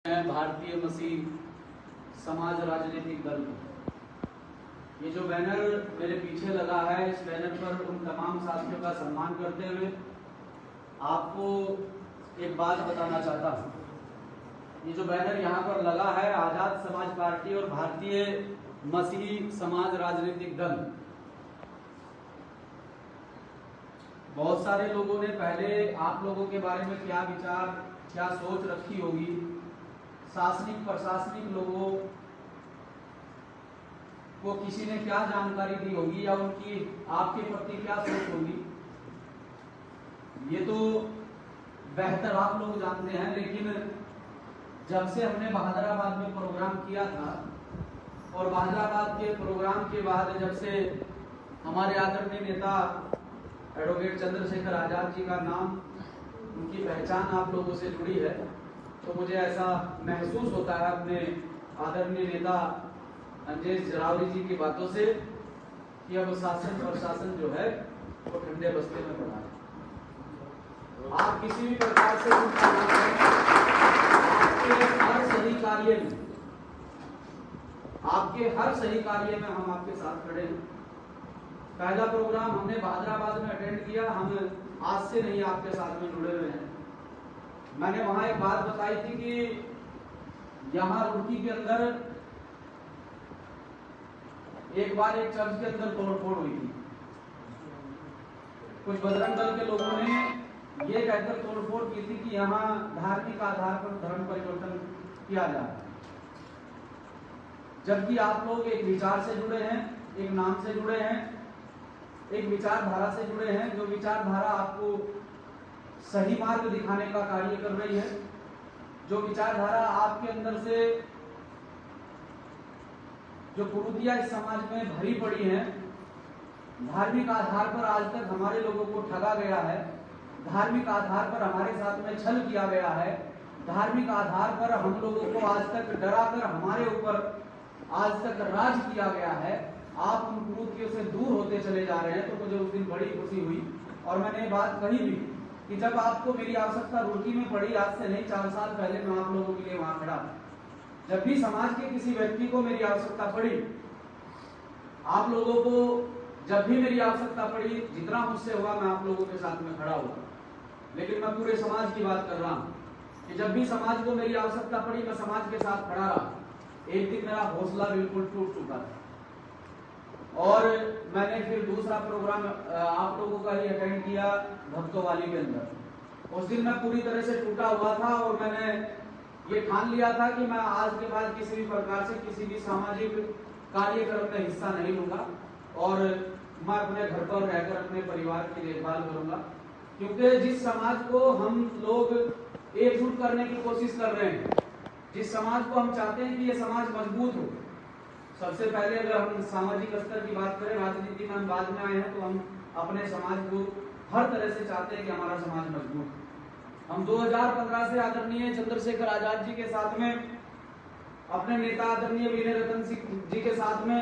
भारतीय मसीह समाज राजनीतिक दल। ये जो बैनर मेरे पीछे लगा है, इस बैनर पर उन तमाम साथियों का सम्मान करते हुए आपको एक बात बताना चाहता हूँ। ये जो बैनर यहाँ पर लगा है, आजाद समाज पार्टी और भारतीय मसीह समाज राजनीतिक दल। बहुत सारे लोगों ने पहले आप लोगों के बारे में क्या विचार, क्या सोच रखी होगी, शासनिक प्रशासनिक लोगों को किसी ने क्या जानकारी दी होगी या उनकी आपके प्रति क्या सोच होगी, ये तो बेहतर आप लोग जानते हैं। लेकिन जब से हमने बहादुराबाद में प्रोग्राम किया था और बहादुराबाद के प्रोग्राम के बाद जब से हमारे आदरणीय नेता एडवोकेट चंद्रशेखर आजाद जी का नाम, उनकी पहचान आप लोगों से जुड़ी है, तो मुझे ऐसा महसूस होता है अपने आदरणीय नेता अंजेश जरावरी जी की बातों से कि अब शासन प्रशासन जो है वो ठंडे बस्ते में पड़ा है। आप किसी भी प्रकार से आपके हर सही कार्य में हम आपके साथ खड़े हैं। पहला प्रोग्राम हमने बहादुराबाद में अटेंड किया, हम आज से नहीं आपके साथ में जुड़े हुए हैं। मैंने वहां एक बात बताई थी कि यहाँ रुड़की के अंदर एक बार एक चर्च के अंदर तोड़फोड़ हुई थी। कुछ बजरंग दल के लोगों ने ये कहकर तोड़फोड़ की थी कि यहाँ धार्मिक आधार पर धर्म परिवर्तन किया जा रहा है, जबकि आप लोग एक विचार से जुड़े हैं, एक नाम से जुड़े हैं, एक विचारधारा से जुड़े हैं, जो विचारधारा आपको सही मार्ग दिखाने का कार्य कर रही है, जो विचारधारा आपके अंदर से जो कुरीतियां इस समाज में भरी पड़ी हैं। धार्मिक आधार पर आज तक हमारे लोगों को ठगा गया है, धार्मिक आधार पर हमारे साथ में छल किया गया है, धार्मिक आधार पर हम लोगों को आज तक डराकर हमारे ऊपर आज तक राज किया गया है। आप उन कुरीतियों से दूर होते चले जा रहे हैं, तो मुझे उस दिन बड़ी खुशी हुई और मैंने ये बात कही भी कि जब आपको मेरी आवश्यकता रुड़की में पड़ी, आज से नहीं 4 साल पहले मैं आप लोगों के लिए वहां खड़ा। जब भी समाज के किसी व्यक्ति को मेरी आवश्यकता पड़ी, आप लोगों को जब भी मेरी आवश्यकता पड़ी, जितना मुझसे हुआ मैं आप लोगों के साथ में खड़ा हुआ। लेकिन मैं पूरे समाज की बात कर रहा हूँ कि जब भी समाज को मेरी आवश्यकता पड़ी, मैं समाज के साथ खड़ा रहा। एक दिन मेरा हौसला बिल्कुल टूट चुका था और मैंने फिर दूसरा प्रोग्राम आप लोगों का ही अटेंड किया भक्तों वाली के अंदर। उस दिन मैं पूरी तरह से टूटा हुआ था और मैंने ये ठान लिया था कि मैं आज के बाद किसी भी प्रकार से किसी भी सामाजिक कार्यक्रम में हिस्सा नहीं लूंगा और मैं अपने घर पर रहकर अपने परिवार की देखभाल करूंगा। क्योंकि जिस समाज को हम लोग एकजुट करने की कोशिश कर रहे हैं, जिस समाज को हम चाहते हैं कि ये समाज मजबूत हो, सबसे पहले अगर हम सामाजिक स्तर की बात करें, राजनीति में हम बाद में आए हैं, तो हम अपने समाज को हर तरह से चाहते हैं कि हमारा समाज मजबूत हो। हम 2015 से आदरणीय चंद्रशेखर आजाद जी के साथ में, अपने नेता आदरणीय विनय रतन सिंह जी के साथ में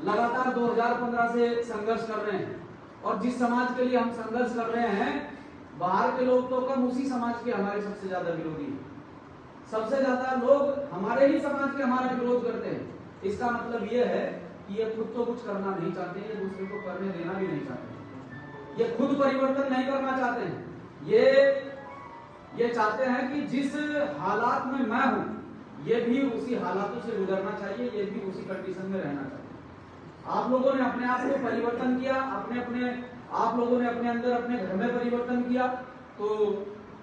लगातार 2015 से संघर्ष कर रहे हैं। और जिस समाज के लिए हम संघर्ष कर रहे हैं, बाहर के लोग तो कम, उसी समाज के हमारे सबसे ज्यादा विरोधी हैं। सबसे ज्यादा लोग हमारे ही समाज के हमारा विरोध करते हैं। इसका मतलब ये है कि ये खुद तो कुछ करना नहीं चाहते, ये दूसरे को करने देना भी नहीं चाहते, ये खुद परिवर्तन नहीं करना चाहते हैं। ये चाहते हैं कि जिस हालात में मैं हूं, ये भी उसी हालातों से गुजरना चाहिए, ये भी उसी कंडीशन में रहना चाहिए। आप लोगों ने अपने आप को परिवर्तन किया, आप लोगों ने अपने अंदर अपने घर में परिवर्तन किया, तो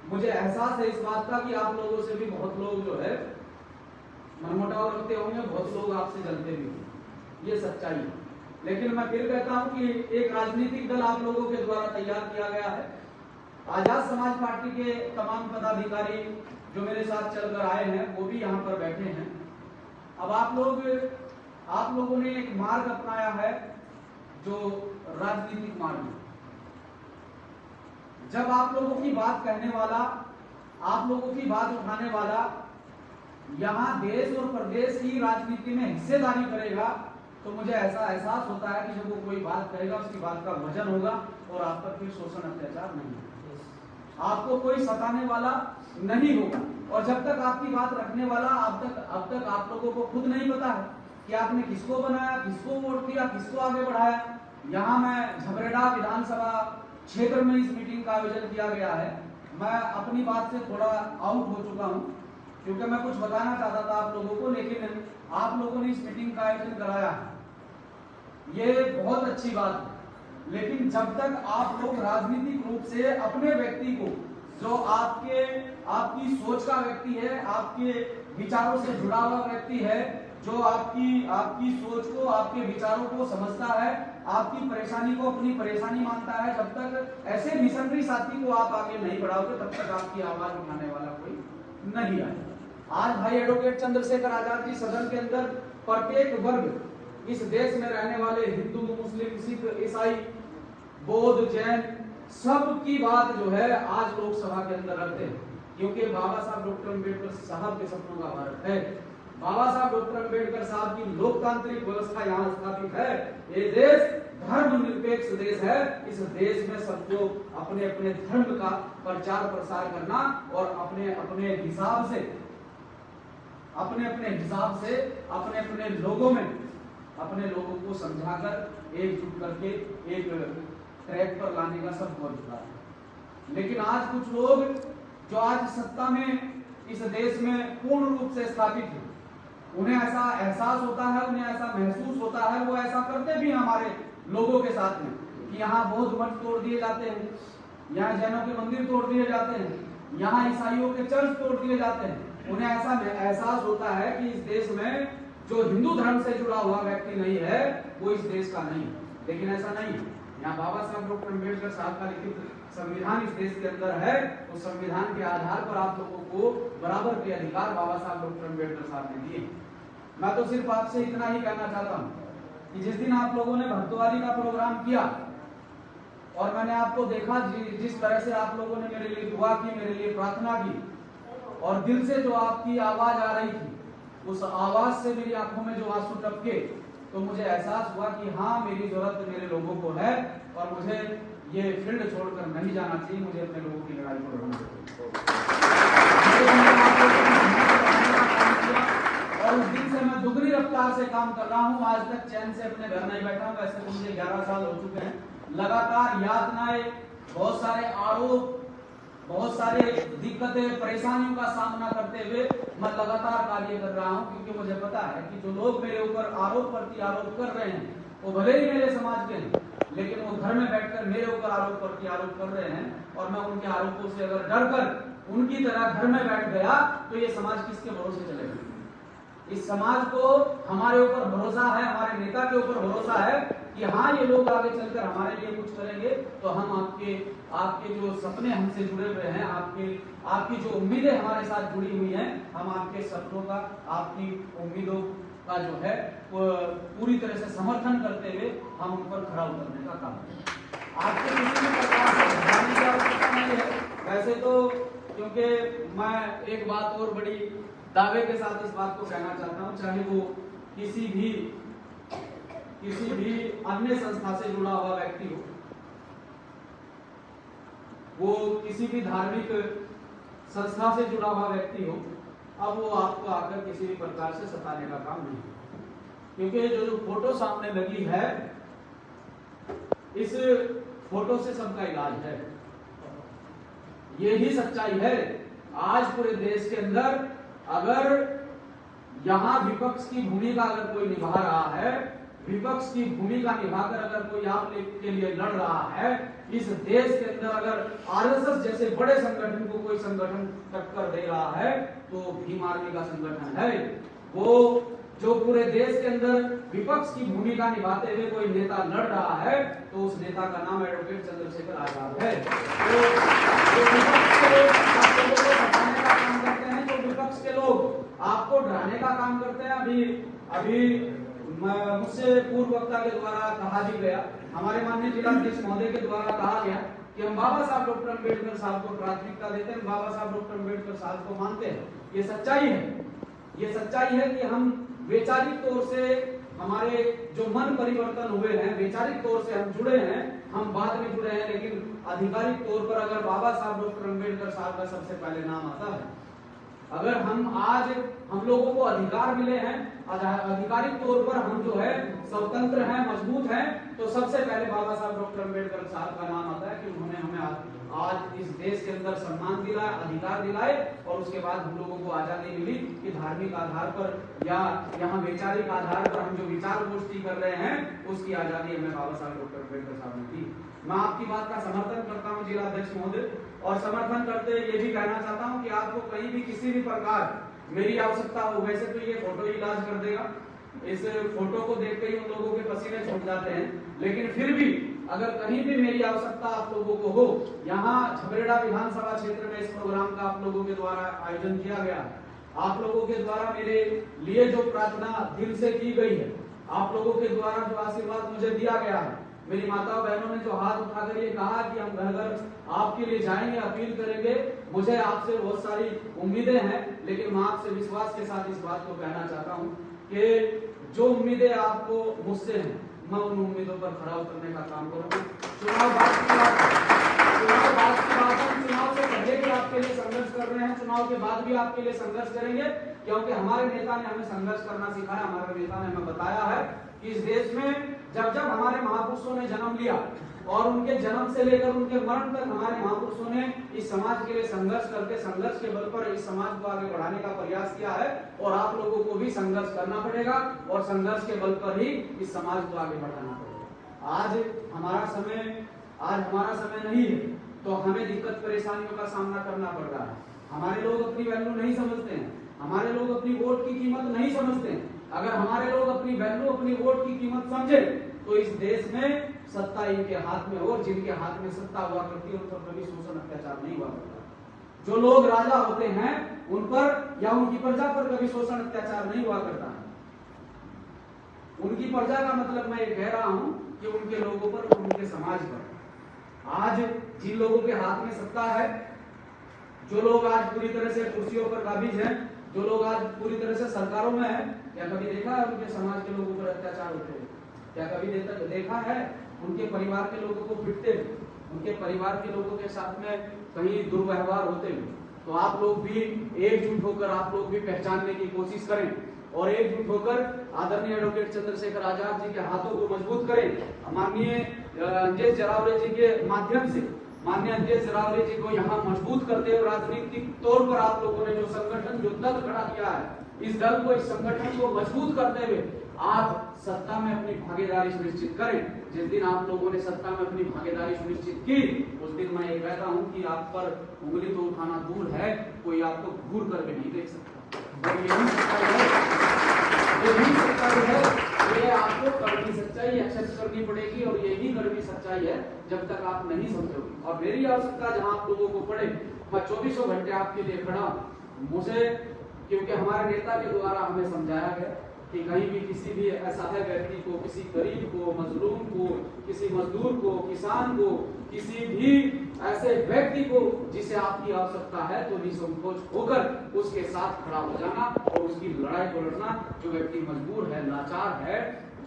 मुझे एहसास है इस बात का कि आप लोगों से भी बहुत लोग जो है मनमुटाव रखते होंगे, बहुत लोग आपसे जलते भी होंगे, ये सच्चाई है। लेकिन मैं फिर कहता हूं कि एक राजनीतिक दल आप लोगों के द्वारा तैयार किया गया है। आजाद समाज पार्टी के तमाम पदाधिकारी जो मेरे साथ चलकर आए हैं, वो भी यहाँ पर बैठे हैं। अब आप लोगों ने एक मार्ग अपनाया है, जो राजनीतिक मार्ग है। जब आप लोगों की बात कहने वाला, आप लोगों की बात उठाने वाला यहाँ देश और प्रदेश की राजनीति में हिस्सेदारी करेगा, तो मुझे ऐसा एहसास होता है कि जब वो कोई बात कहेगा, उसकी बात का वजन होगा और आप पर फिर शोषण अत्याचार नहीं होगा, आपको कोई सताने वाला नहीं होगा। और जब तक आपकी बात रखने वाला अब तक आप लोगों को खुद नहीं पता है कि आपने किसको बनाया, किसको वोट किया, किसको आगे बढ़ाया। यहाँ मैं झबरेड़ा विधानसभा क्षेत्र में इस मीटिंग का आयोजन किया गया है। मैं अपनी बात से थोड़ा आउट हो चुका हूँ क्योंकि मैं कुछ बताना चाहता था आप लोगों को, लेकिन आप लोगों ने इस मीटिंग का आयोजन कराया है, ये बहुत अच्छी बात है। लेकिन जब तक आप लोग राजनीतिक रूप से अपने व्यक्ति को, जो आपकी सोच का व्यक्ति है, आपके विचारों से जुड़ा हुआ व्यक्ति है, जो आपकी सोच को, आपके विचारों को समझता है, आपकी परेशानी को अपनी परेशानी मानता है, जब तक ऐसे मिशनरी साथी को आप आगे नहीं बढ़ाओगे तब तक आपकी आवाज उठाने वाला कोई नहीं आएगा। आज भाई एडवोकेट चंद्रशेखर आजाद जी सदन के अंदर प्रत्येक वर्ग, इस देश में रहने वाले हिंदू, मुस्लिम, सिख, ईसाई, बौद्ध, जैन, सब की बात जो है आज लोकसभा के अंदर रखते हैं, क्योंकि बाबा साहब डॉक्टर अम्बेडकर साहब के सपनों का भारत है। बाबा साहब डॉक्टर अम्बेडकर साहब की लोकतांत्रिक व्यवस्था यहाँ स्थापित है। ये देश धर्मनिरपेक्ष देश है। इस देश में सबको अपने अपने धर्म का प्रचार प्रसार करना और अपने अपने हिसाब से अपने अपने लोगों को समझाकर एकजुट करके एक ट्रैक पर लाने का सब हो चुका है। लेकिन आज कुछ लोग जो आज सत्ता में इस देश में पूर्ण रूप से स्थापित है, उन्हें ऐसा एहसास होता है, उन्हें ऐसा महसूस होता है, वो ऐसा करते भी हमारे लोगों के साथ में कि यहाँ बौद्ध मठ तोड़ दिए जाते हैं, यहाँ जैनों के मंदिर तोड़ दिए जाते हैं, यहाँ ईसाइयों के चर्च तोड़ दिए जाते हैं। उन्हें ऐसा एहसास होता है कि इस देश में जो हिंदू धर्म से जुड़ा हुआ व्यक्ति नहीं है वो इस देश का नहीं है। लेकिन ऐसा नहीं है। यहाँ बाबा साहब डॉक्टर अम्बेडकर साहब का लिखित संविधान इस देश के अंदर है। उस संविधान के आधार पर आप लोगों को बराबर के अधिकार बाबा साहब डॉक्टर अम्बेडकर साहब ने दिए। मैं तो सिर्फ आपसे इतना ही कहना चाहता हूँ कि जिस दिन आप लोगों ने भर्तवारी का प्रोग्राम किया और मैंने आपको देखा जिस तरह से आप लोगों ने मेरे लिए दुआ की, मेरे लिए प्रार्थना की और दिल से जो आपकी आवाज आ रही थी, उस आवाज से मेरी आंखों में जो आंसू टपके, तो मुझे एहसास हुआ कि हाँ, मेरी जरूरत मेरे लोगों को है और मुझे ये फील्ड छोड़कर नहीं जाना चाहिए, मुझे अपने लोगों की लड़ाई को लड़ना चाहिए। और उस दिन से मैं दुगनी रफ्तार से काम कर रहा हूँ। आज तक चैन से अपने घर नहीं बैठा हूँ। वैसे मुझे 11 साल हो चुके हैं। लगातार यातनाएं, बहुत सारे आरोप, बहुत सारे दिक्कतें, परेशानियों का सामना करते हुए मैं लगातार कार्य कर रहा हूं, क्योंकि मुझे पता है कि जो लोग मेरे ऊपर आरोप प्रति आरोप कर रहे हैं वो भले ही मेरे समाज के हैं, लेकिन वो घर में बैठकर मेरे ऊपर आरोप प्रति आरोप कर रहे हैं। और मैं उनके आरोपों से अगर डरकर उनकी तरह घर में बैठ गया तो ये समाज किसके भरोसे चलेगा? इस समाज को हमारे ऊपर भरोसा है, हमारे नेता के ऊपर भरोसा है कि हाँ, ये लोग आगे चलकर हमारे लिए कुछ करेंगे, तो हम आपके जो सपने हमसे जुड़े हुए हैं, आपकी जो उम्मीदें हमारे साथ जुड़ी हुई हैं, हम आपके सपनों का, आपकी उम्मीदों का जो है पूरी तरह से समर्थन करते हुए हम उन पर खड़ा उतरने का काम करें। आपके किसी भी प्रकार से घबराने की आवश्यकता नहीं है। वैसे तो क्योंकि मैं एक बात और बड़ी दावे के साथ इस बात को कहना चाहता हूं, चाहे वो किसी भी अन्य संस्था से जुड़ा हुआ व्यक्ति हो, वो किसी भी धार्मिक संस्था से जुड़ा हुआ व्यक्ति हो, अब वो आपको आकर किसी भी प्रकार से सताने का काम नहीं, क्योंकि जो फोटो सामने लगी है, इस फोटो से सबका इलाज है। यही सच्चाई है। आज पूरे देश के अंदर अगर यहाँ विपक्ष की भूमिका अगर कोई निभा रहा है, विपक्ष की भूमिका निभाकर अगर कोई आप के लिए लड़ रहा है, इस देश के अंदर अगर आरएसएस जैसे बड़े संगठन को कोई संगठन टक्कर दे रहा है, तो भीम आर्मी का संगठन है। वो जो पूरे देश के अंदर विपक्ष की भूमिका निभाते हुए कोई नेता लड़ रहा है, तो उस नेता का नाम एडवोकेट चंद्रशेखर आजाद है। तो विपक्ष के लोग आप लोगों को हटाने का काम करते हैं, तो विपक्ष के लोग आपको डराने का काम करते हैं। अभी मुझसे पूर्व वक्ता के द्वारा कहा भी गया, हमारे माननीय जिलाधीश महोदय के द्वारा कहा गया कि हम बाबा साहब डॉक्टर अम्बेडकर साहब को प्राथमिकता देते हैं, बाबा साहब डॉक्टर अम्बेडकर साहब को मानते हैं। ये सच्चाई है। ये सच्चाई है कि हम वैचारिक तौर से हमारे जो मन परिवर्तन हुए हैं, वैचारिक तौर से हम जुड़े हैं, हम बाद में जुड़े हैं, लेकिन आधिकारिक तौर पर अगर बाबा साहब डॉक्टर अम्बेडकर साहब का सबसे पहले नाम आता है अगर हम लोगों को अधिकार मिले हैं, आधिकारिक तौर पर हम जो है स्वतंत्र हैं, मजबूत हैं, तो सबसे पहले बाबा साहब डॉक्टर अम्बेडकर साहब का नाम आता है कि उन्होंने हमें आज इस देश के अंदर सम्मान दिलाया, अधिकार दिलाए, और उसके बाद हम लोगों को आजादी मिली कि धार्मिक आधार पर या यहाँ वैचारिक आधार पर हम जो विचार गोष्ठी कर रहे हैं उसकी आजादी हमें बाबा साहब डॉक्टर अम्बेडकर साहब ने दी। मैं आपकी बात का समर्थन करता हूँ जिला अध्यक्ष महोदय, और समर्थन करते ये भी कहना चाहता हूँ कि आपको कहीं भी किसी भी प्रकार मेरी आवश्यकता हो, वैसे तो ये फोटो इलाज कर देगा, इस फोटो को देखते ही उन लोगों के पसीने छूट जाते हैं, लेकिन फिर भी अगर कहीं भी मेरी आवश्यकता आप लोगों को हो, यहाँ झबरेड़ा विधानसभा क्षेत्र में इस प्रोग्राम का आप लोगों के द्वारा आयोजन किया गया, आप लोगों के द्वारा मेरे लिए जो प्रार्थना दिल से की गई है, आप लोगों के द्वारा जो आशीर्वाद मुझे दिया गया है, मेरी माताओं बहनों ने जो हाथ उठाकर ये कहा कि हम घर घर आपके लिए जाएंगे, अपील करेंगे, मुझे आपसे बहुत सारी उम्मीदें हैं, लेकिन मैं आपसे विश्वास के साथ इस बात को कहना चाहता हूँ कि जो उम्मीदें आपको मुझसे हैं, मैं उन उम्मीदों पर खरा उतरने का काम करूंगा। चुनाव बात की बात हम चुनाव से पहले भी आपके लिए संघर्ष कर रहे हैं, चुनाव के बाद भी आपके लिए संघर्ष करेंगे, क्योंकि हमारे नेता ने हमें संघर्ष करना सिखाया, हमारे नेता ने हमें बताया है कि इस देश में जब हमारे महापुरुषों ने जन्म लिया और उनके जन्म से लेकर उनके मरण तक हमारे महापुरुषों ने इस समाज के लिए संघर्ष करके, संघर्ष के बल पर इस समाज को आगे बढ़ाने का प्रयास किया है, और आप लोगों को भी संघर्ष करना पड़ेगा और संघर्ष के बल पर ही इस समाज को आगे बढ़ाना पड़ेगा। आज हमारा समय नहीं है, तो हमें दिक्कत परेशानियों का सामना करना पड़ रहा है। हमारे लोग अपनी वैल्यू नहीं समझते हैं, हमारे लोग अपनी वोट की कीमत नहीं समझते हैं। अगर हमारे लोग अपनी वैल्यू, अपनी वोट की कीमत समझे, तो इस देश में सत्ता इनके हाथ में हो, और जिनके हाथ में सत्ता हुआ करती है उन पर कभी शोषण अत्याचार नहीं हुआ करता। जो लोग राजा होते हैं उन पर या उनकी प्रजा पर कभी शोषण अत्याचार नहीं हुआ करता है। उनकी प्रजा का मतलब मैं ये कह रहा हूं कि उनके लोगों पर, उनके समाज पर। आज जिन लोगों के हाथ में सत्ता है, जो लोग आज पूरी तरह से कुर्सियों पर काबिज हैं, जो लोग आज पूरी तरह से सरकारों में हैं, क्या कभी देखा है उनके समाज के लोगों पर अत्याचार होते हुए? क्या कभी देखा है उनके परिवार के लोगों को पिटते हुए, उनके परिवार के लोगों के साथ में कहीं दुर्व्यवहार होते हुए? तो आप लोग भी एकजुट होकर आप लोग भी पहचानने की कोशिश करें, और एकजुट होकर आदरणीय एडवोकेट चंद्रशेखर आजाद जी के हाथों को मजबूत करें। माननीय अंजेश जरावरे जी के माध्यम से, माननीय अंजेश जरावरे जी को यहाँ मजबूत करते हुए राजनीतिक तौर पर आप लोगों ने जो संगठन, जो दल खड़ा किया है, इस दल को, इस संगठन को मजबूत करते हुए आप सत्ता में अपनी भागीदारी सुनिश्चित करें। जिस दिन आप लोगों ने सत्ता में अपनी भागीदारी सुनिश्चित की, उस दिन मैं ये कहता हूं कि आप पर उंगली तो उठाना दूर है, कोई आपको घूर करके नहीं देख सकता। और यही सच्चाई है, ये आपको कड़वी सच्चाई एक्सेप्ट करनी पड़ेगी, और यही कड़वी सच्चाई है जब तक आप नहीं समझोगे। और मेरी आवश्यकता जहां आप लोगों को पड़े, मैं 24 घंटे आपके लिए खड़ा हूं। मुझे, क्योंकि हमारे नेता के द्वारा हमें समझाया गया कि कहीं भी किसी भी असहाय व्यक्ति को, किसी गरीब को, मजलूम को, किसी मजदूर को, किसान को, किसी भी ऐसे व्यक्ति को जिसे आपकी आवश्यकता है, तो निसंकोच होकर उसके साथ खड़ा हो जाना और उसकी लड़ाई को लड़ना। जो व्यक्ति मजबूर है, लाचार है,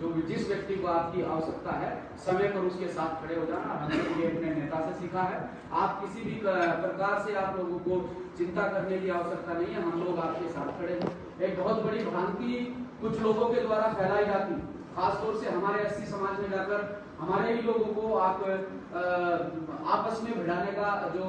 जो जिस व्यक्ति को आपकी आवश्यकता है, समय पर उसके साथ खड़े हो जाना हमने ये अपने नेता से सीखा है। आप किसी भी प्रकार से आप लोगों को चिंता करने की आवश्यकता नहीं है, हम लोग आपके साथ खड़े हैं। एक बहुत बड़ी भ्रांति कुछ लोगों के द्वारा फैलाई जाती, खासतौर से हमारे एससी समाज में जाकर हमारे ही लोगों को आप आपस में भिड़ाने का जो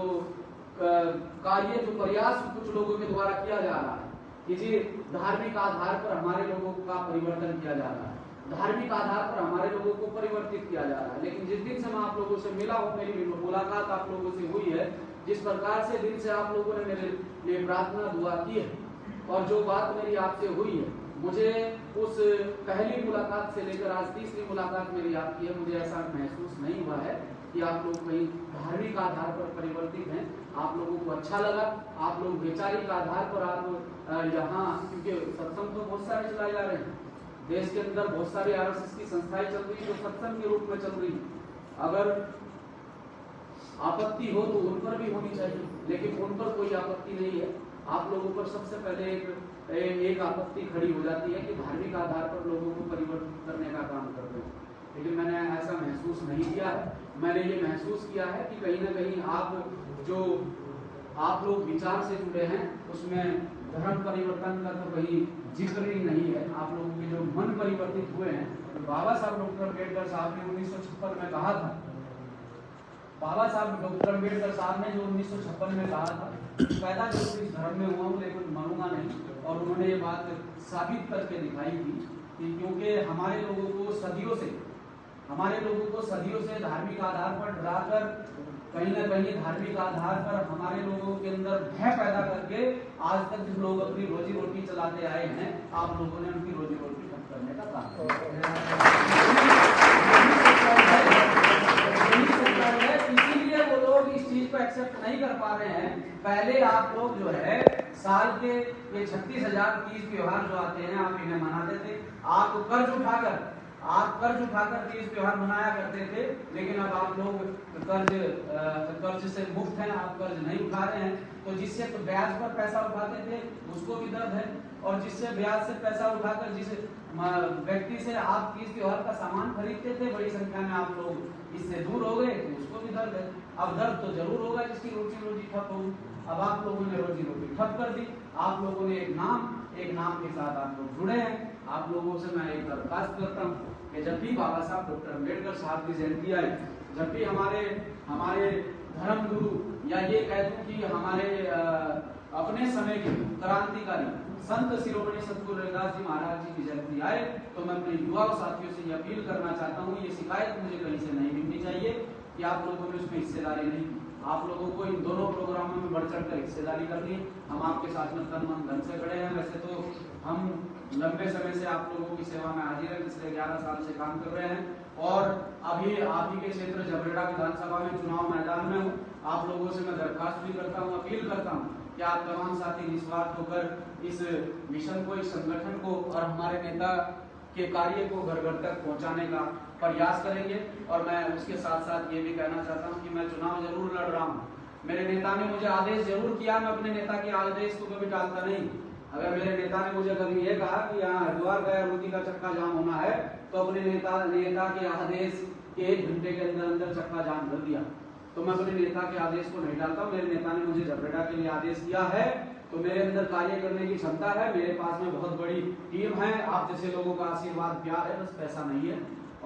कार्य, जो प्रयास कुछ लोगों के द्वारा किया जा रहा है कि जी धार्मिक आधार पर हमारे लोगों का परिवर्तन किया जा रहा है, धार्मिक आधार पर हमारे लोगों को परिवर्तित किया जा रहा है। लेकिन जिस दिन से मैं आप लोगों से मिला हूँ, मेरी मुलाकात आप लोगों से हुई है, जिस प्रकार से दिन से आप लोगों ने मेरे लिए प्रार्थना दुआ की है, और जो बात मेरी आपसे हुई है, मुझे उस पहली मुलाकात से लेकर आज तीसरी मुलाकात मेरी आपकी है, मुझे ऐसा महसूस नहीं हुआ है कि आप लोग कहीं धार्मिक आधार पर परिवर्तित हैं। आप लोगों को अच्छा लगा, आप लोग वैचारिक आधार पर आप यहाँ, क्योंकि सत्संग तो बहुत सारे चलाए जा रहे हैं देश के अंदर, बहुत सारी आरएसएस की संस्थाएं चल रही है जो सत्संग के रूप में चल रही है। अगर आपत्ति हो तो उन पर भी होनी चाहिए, लेकिन उन पर कोई आपत्ति नहीं है। आप लोगों पर सबसे पहले एक आपत्ति खड़ी हो जाती है कि धार्मिक आधार पर लोगों को परिवर्तित करने का काम कर रहे हैं, लेकिन मैंने ऐसा महसूस नहीं किया है। मैंने ये महसूस किया है कि कहीं ना कहीं आप जो आप लोग विचार से जुड़े हैं, उसमें धर्म परिवर्तन का तो कहीं जिक्र ही नहीं है। आप लोगों के जो मन परिवर्तित हुए हैं, तो बाबा साहब डॉक्टर अम्बेडकर साहब ने 1956 में कहा था, बाबा साहब डॉक्टर अम्बेडकर साहब ने जो 1956 में कहा था, पैदा जरूर इस धर्म में हुआ हूँ लेकिन मरूंगा नहीं, और उन्होंने ये बात साबित करके दिखाई थी कि क्योंकि हमारे लोगों को सदियों से धार्मिक आधार पर डराकर, कहीं ना कहीं धार्मिक आधार पर हमारे लोगों के अंदर भय पैदा करके आज तक जो लोग अपनी रोजी रोटी चलाते आए हैं, आप लोगों ने उनकी रोजी रोटी ठप करने का काम किया। इसीलिए वो लोग इस चीज को एक्सेप्ट नहीं कर पा रहे हैं। पहले आप लोग जो है साल के ये 36,000 तीज त्योहार जो आते हैं, आप इन्हें मनाते थे। आप कर्ज उठाकर तीज त्योहार मनाया करते थे, लेकिन अब आप लोग कर्ज से मुक्त हैं, आप कर्ज नहीं उठा रहे हैं। तो जिससे तो ब्याज पर पैसा उठाते थे उसको भी दर्द है, और जिससे ब्याज से पैसा उठाकर जिस व्यक्ति से आप तीज त्योहार का सामान खरीदते थे, बड़ी संख्या में आप लोग इससे दूर हो गए, तो उसको भी दर्द है। अब दर्द तो जरूर होगा जिसकी रोजी ठप होगी। अब आप लोगों ने रोजी रोटी ठप कर दी। आप लोगों ने एक नाम के साथ आप लोग जुड़े हैं। आप लोगों से मैं एक दरखास्त करता हूँ कि जब भी बाबा साहब डॉक्टर अम्बेडकर साहब की जयंती आए, जब भी हमारे धर्म गुरु, या ये कह दूं कि हमारे अपने समय के क्रांतिकारी संत शिरोमणि सतगुरु रविदास जी महाराज जी की जयंती आए, तो मैं अपने युवा साथियों से ये अपील करना चाहता हूँ, ये शिकायत मुझे कहीं से नहीं मिलनी चाहिए कि आप लोगों ने उसमें हिस्सेदारी नहीं की। आप लोगों को इन दोनों प्रोग्रामों में बढ़ चढ़ कर हिस्सेदारी करनी है। हम आपके साथ में तन मन धन से खड़े हैं। वैसे तो हम लंबे समय से आप लोगों की सेवा में हाजिर है, पिछले 11 साल से काम कर रहे हैं, और अभी आप ही के क्षेत्र झबरेड़ा विधानसभा में चुनाव मैदान में हूँ। आप लोगों से मैं दरखास्त भी करता हूँ, अपील करता हूँ कि आप तमाम साथी निस्वार्थ होकर इस मिशन को, इस संगठन को और हमारे नेता के कार्य को घर घर तक पहुंचाने का प्रयास करेंगे। और मैं उसके साथ साथ ये भी कहना चाहता हूं कि मैं चुनाव जरूर लड़ रहा हूं। मेरे नेता ने मुझे आदेश जरूर किया, मैं अपने नेता के आदेश को कभी टालता नहीं। अगर मेरे नेता ने मुझे कभी ये कहा कि यहाँ हरिद्वार गया रोटी का चक्का जाम होना है, तो अपने नेता के आदेश के 1 घंटे के अंदर अंदर चक्का जाम कर दिया। तो मैं अपने नेता के आदेश को नहीं टालता। मेरे नेता ने मुझे झबरेड़ा के लिए आदेश दिया है, तो मेरे अंदर कार्य करने की क्षमता है। मेरे पास में बहुत बड़ी टीम है, आप जैसे लोगों का आशीर्वाद प्यार है, बस पैसा नहीं है।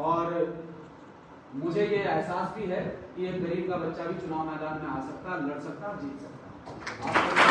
और मुझे ये एहसास भी है कि एक गरीब का बच्चा भी चुनाव मैदान में आ सकता, लड़ सकता, जीत सकता।